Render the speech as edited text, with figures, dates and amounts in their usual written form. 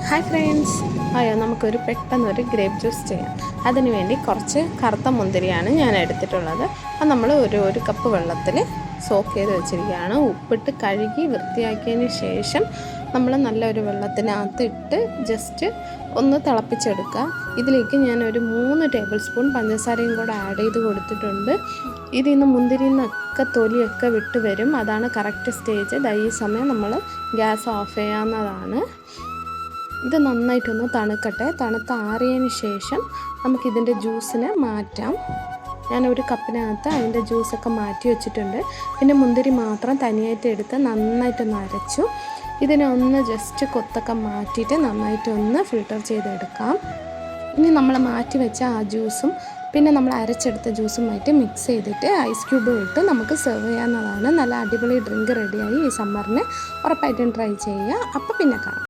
Hi friends, നമുക്കൊരു പെട്ടെന്നൊരു grape juice ചെയ്യാം. അതിന് വേണ്ടി കുറച്ച് കറുത്ത മുന്തിരിയാണ് ഞാൻ എടുത്തിട്ടുള്ളത്. അത് നമ്മൾ ഒരു കപ്പ് വെള്ളത്തിൽ സോക്ക് ചെയ്ത് വെച്ചിരിക്കുകയാണ്. ഉപ്പിട്ട് കഴുകി വൃത്തിയാക്കിയതിന് ശേഷം നമ്മൾ നല്ലൊരു വെള്ളത്തിനകത്ത് ഇട്ട് ജസ്റ്റ് ഒന്ന് തിളപ്പിച്ചെടുക്കുക. ഇതിലേക്ക് ഞാനൊരു 3 ടേബിൾ സ്പൂൺ പഞ്ചസാരയും കൂടെ ആഡ് ചെയ്ത് കൊടുത്തിട്ടുണ്ട്. ഇതിൽ നിന്ന് മുന്തിരിയിൽ നിന്നൊക്കെ തൊലിയൊക്കെ വിട്ട് വരും. അതാണ് കറക്റ്റ് സ്റ്റേജ്. ഈ സമയം നമ്മൾ ഗ്യാസ് ഓഫ് ചെയ്യാവുന്നതാണ്. ഇത് നന്നായിട്ടൊന്ന് തണുക്കട്ടെ. തണുത്താറിയതിന് ശേഷം നമുക്കിതിൻ്റെ ജ്യൂസിനെ മാറ്റാം. ഞാനൊരു കപ്പിനകത്ത് അതിൻ്റെ ജ്യൂസൊക്കെ മാറ്റി വെച്ചിട്ടുണ്ട്. പിന്നെ മുന്തിരി മാത്രം തനിയായിട്ട് എടുത്ത് നന്നായിട്ടൊന്ന് അരച്ചു. ഇതിനെ ഒന്ന് ജസ്റ്റ് കൊത്തൊക്കെ മാറ്റിയിട്ട് നന്നായിട്ടൊന്ന് ഫിൽട്ടർ ചെയ്തെടുക്കാം. ഇനി നമ്മൾ മാറ്റി വെച്ച ആ ജ്യൂസും പിന്നെ നമ്മൾ അരച്ചെടുത്ത ജ്യൂസുമായിട്ട് മിക്സ് ചെയ്തിട്ട് ഐസ് ക്യൂബ് ഇട്ട് നമുക്ക് സെർവ് ചെയ്യാവുന്നതാണ്. നല്ല അടിപൊളി ഡ്രിങ്ക് റെഡിയായി. ഈ സമ്മറിന് ഉറപ്പായിട്ടും ട്രൈ ചെയ്യുക. അപ്പോൾ പിന്നെ കാണാം.